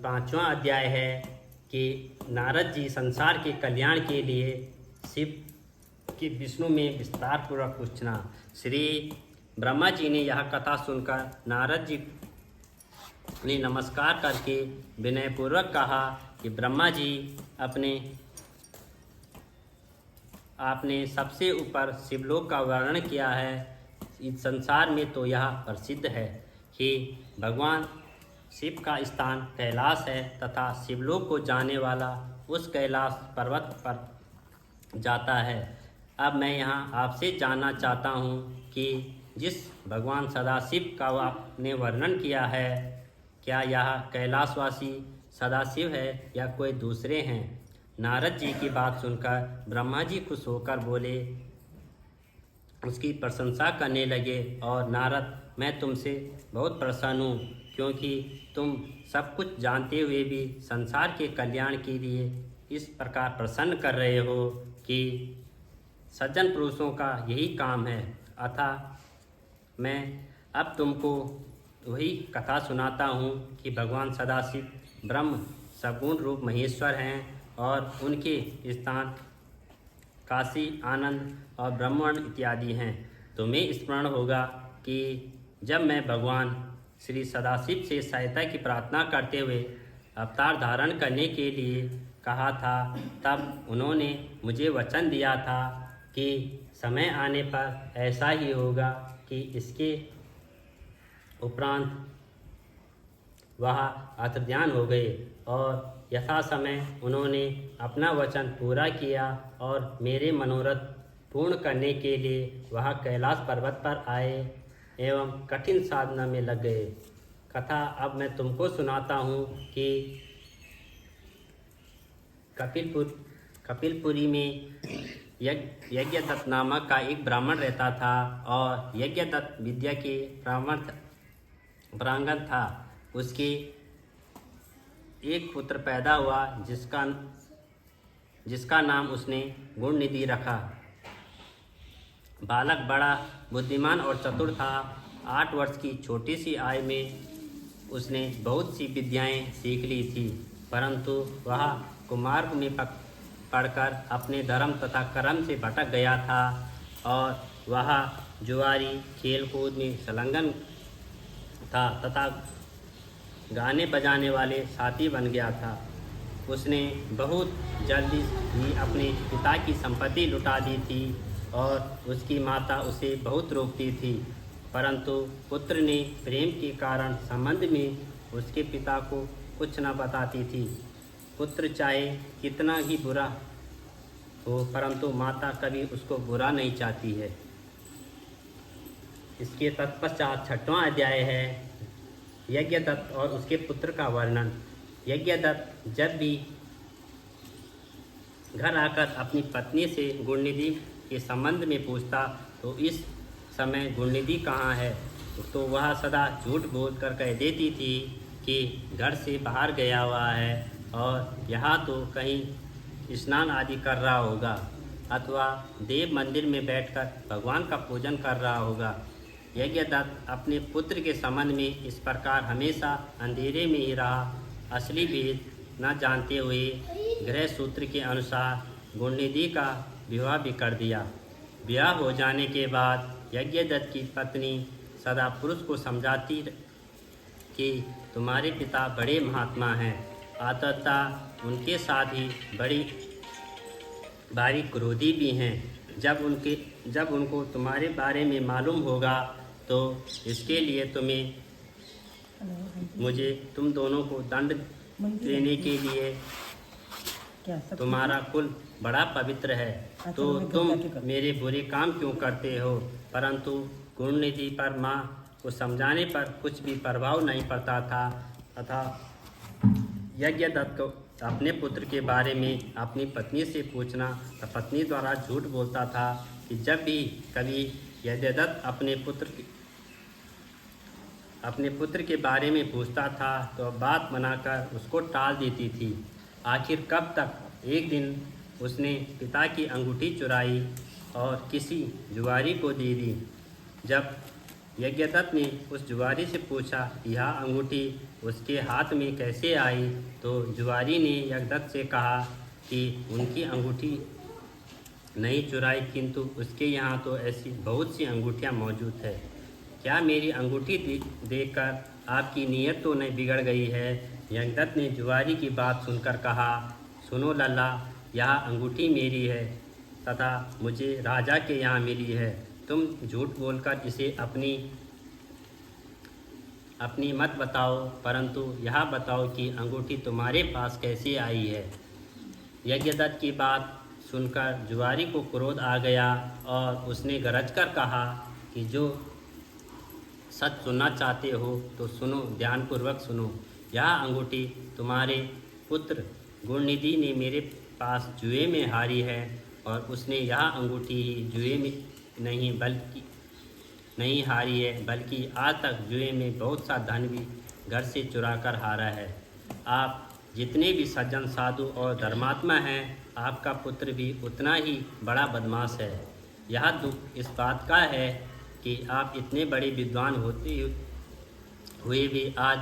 5वां अध्याय है कि नारद जी संसार के कल्याण के लिए शिव के विष्णु में विस्तार पूर्वक पूछना। श्री ब्रह्मा जी ने यह कथा सुनकर नारद जी ने नमस्कार करके विनयपूर्वक कहा कि ब्रह्मा जी आपने सबसे ऊपर शिवलोक का वर्णन किया है। इस संसार में तो यह प्रसिद्ध है कि भगवान शिव का स्थान कैलाश है तथा शिवलोक को जाने वाला उस कैलाश पर्वत पर जाता है। अब मैं यहाँ आपसे जानना चाहता हूँ कि जिस भगवान सदाशिव का आपने वर्णन किया है, क्या यह कैलाशवासी सदाशिव है या कोई दूसरे हैं? नारद जी की बात सुनकर ब्रह्मा जी खुश होकर बोले, उसकी प्रशंसा करने लगे और नारद, मैं तुमसे बहुत प्रसन्न हूँ क्योंकि तुम सब कुछ जानते हुए भी संसार के कल्याण के लिए इस प्रकार प्रसन्न कर रहे हो कि सज्जन पुरुषों का यही काम है। अतः मैं अब तुमको वही कथा सुनाता हूँ कि भगवान सदाशिव ब्रह्म सगुण रूप महेश्वर हैं और उनके स्थान काशी, आनंद और ब्रह्मांड इत्यादि हैं। तुम्हें स्मरण होगा कि जब मैं भगवान श्री सदाशिव से सहायता की प्रार्थना करते हुए अवतार धारण करने के लिए कहा था, तब उन्होंने मुझे वचन दिया था कि समय आने पर ऐसा ही होगा कि इसके उपरांत वह अंतर्ध्यान हो गए और यथा समय उन्होंने अपना वचन पूरा किया और मेरे मनोरथ पूर्ण करने के लिए वह कैलाश पर्वत पर आए एवं कठिन साधना में लग गए। कथा अब मैं तुमको सुनाता हूँ कि कपिलपुरी में यज्ञदत्त नामक का एक ब्राह्मण रहता था और यज्ञदत्त विद्या के प्रांगण था। उसके एक पुत्र पैदा हुआ जिसका नाम उसने गुणनिधि रखा। बालक बड़ा बुद्धिमान और चतुर था। 8 वर्ष की छोटी सी आयु में उसने बहुत सी विद्याएं सीख ली थी, परंतु वह कुमार्ग में पढ़कर अपने धर्म तथा कर्म से भटक गया था और वह जुआरी, खेलकूद में संलग्न था तथा गाने बजाने वाले साथी बन गया था। उसने बहुत जल्दी ही अपने पिता की संपत्ति लुटा दी थी और उसकी माता उसे बहुत रोकती थी, परंतु पुत्र ने प्रेम के कारण संबंध में उसके पिता को कुछ न बताती थी। पुत्र चाहे कितना ही बुरा हो, परंतु माता कभी उसको बुरा नहीं चाहती है। इसके तत्पश्चात 6वां अध्याय है यज्ञदत्त और उसके पुत्र का वर्णन। यज्ञदत्त जब भी घर आकर अपनी पत्नी से गुणनिधि के संबंध में पूछता तो इस समय गुणनिधि कहाँ है, तो वह सदा झूठ बोल कर कह देती थी कि घर से बाहर गया हुआ है और यहाँ तो कहीं स्नान आदि कर रहा होगा अथवा देव मंदिर में बैठकर भगवान का पूजन कर रहा होगा। यज्ञदत्त अपने पुत्र के संबंध में इस प्रकार हमेशा अंधेरे में ही रहा। असली भेद न जानते हुए गृह सूत्र के अनुसार गुणनिधि का विवाह भी कर दिया। विवाह हो जाने के बाद यज्ञदत्त की पत्नी सदा पुरुष को समझाती कि तुम्हारे पिता बड़े महात्मा हैं, अतः उनके साथ ही बड़ी भारी क्रोधी भी हैं। जब उनको तुम्हारे बारे में मालूम होगा तो इसके लिए मुझे तुम दोनों को दंड देने के लिए, तुम्हारा कुल बड़ा पवित्र है, तो तुम मेरे बुरे काम क्यों करते हो? परंतु गुणनिधि पर माँ को समझाने पर कुछ भी प्रभाव नहीं पड़ता था तथा यज्ञदत्त को अपने पुत्र के बारे में अपनी पत्नी से पूछना तो पत्नी द्वारा झूठ बोलता था कि जब भी कभी यज्ञदत्त अपने पुत्र के बारे में पूछता था तो बात बनाकर उसको टाल देती थी। आखिर कब तक एक दिन उसने पिता की अंगूठी चुराई और किसी जुआरी को दे दी। जब यज्ञदत्त ने उस जुआरी से पूछा, यह अंगूठी उसके हाथ में कैसे आई? तो जुआरी ने यज्ञदत्त से कहा कि उनकी अंगूठी नहीं चुराई, किंतु उसके यहाँ तो ऐसी बहुत सी अंगूठियाँ मौजूद है। क्या मेरी अंगूठी देखकर आपकी नीयत तो नहीं बिगड़ गई है? यज्ञदत्त ने जुआरी की बात सुनकर कहा, सुनो लल्ला, यह अंगूठी मेरी है तथा मुझे राजा के यहाँ मिली है। तुम झूठ बोलकर इसे अपनी मत बताओ, परंतु यह बताओ कि अंगूठी तुम्हारे पास कैसे आई है। यज्ञदत्त की बात सुनकर जुआरी को क्रोध आ गया और उसने गरज कर कहा कि जो सच सुनना चाहते हो तो सुनो, ध्यानपूर्वक सुनो। यह अंगूठी तुम्हारे पुत्र गुणनिधि ने मेरे पास जुए में हारी है, और उसने यह अंगूठी ही जुए में नहीं हारी है, बल्कि आज तक जुए में बहुत सा धन भी घर से चुरा कर हारा है। आप जितने भी सज्जन, साधु और धर्मात्मा हैं, आपका पुत्र भी उतना ही बड़ा बदमाश है। यह दुख इस बात का है कि आप इतने बड़े विद्वान होते हुए भी आज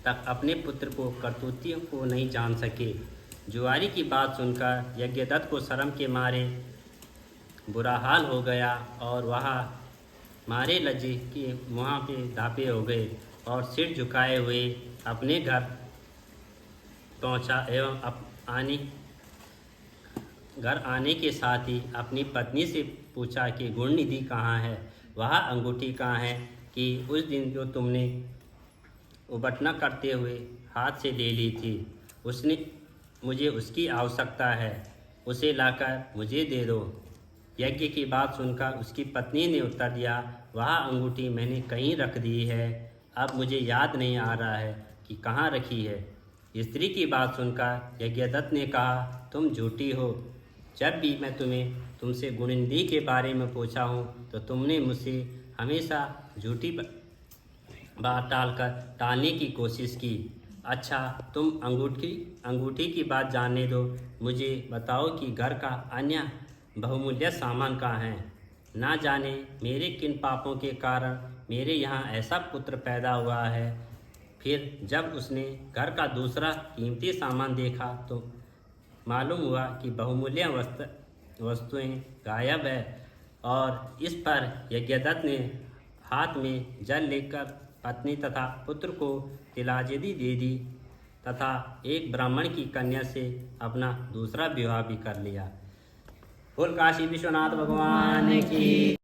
तक अपने पुत्र को करतूतियों को नहीं जान सके। जुआरी की बात सुनकर यज्ञदत्त को शर्म के मारे बुरा हाल हो गया और वह मारे लज्जे के मुँह पे ढापे हो गए और सिर झुकाए हुए अपने घर पहुंचा एवं घर आने के साथ ही अपनी पत्नी से पूछा कि गुणनिधि कहाँ है, वह अंगूठी कहाँ है कि उस दिन जो तुमने उबटना करते हुए हाथ से ले ली थी, मुझे उसकी आवश्यकता है, उसे लाकर मुझे दे दो। यज्ञ की बात सुनकर उसकी पत्नी ने उत्तर दिया, वह अंगूठी मैंने कहीं रख दी है, अब मुझे याद नहीं आ रहा है कि कहाँ रखी है। स्त्री की बात सुनकर यज्ञदत्त ने कहा, तुम झूठी हो। जब भी मैं तुमसे गुणनिधि के बारे में पूछा हूँ तो तुमने मुझसे हमेशा झूठी बात टालने की कोशिश की। अच्छा, तुम अंगूठी की बात जानने दो, मुझे बताओ कि घर का अन्य बहुमूल्य सामान कहाँ है। ना जाने मेरे किन पापों के कारण मेरे यहाँ ऐसा पुत्र पैदा हुआ है। फिर जब उसने घर का दूसरा कीमती सामान देखा तो मालूम हुआ कि बहुमूल्य वस्तुएं गायब है, और इस पर यज्ञदत्त ने हाथ में जल लेकर पत्नी तथा पुत्र को तिलांजलि दे दी तथा एक ब्राह्मण की कन्या से अपना दूसरा विवाह भी कर लिया। बोल काशी विश्वनाथ भगवान की।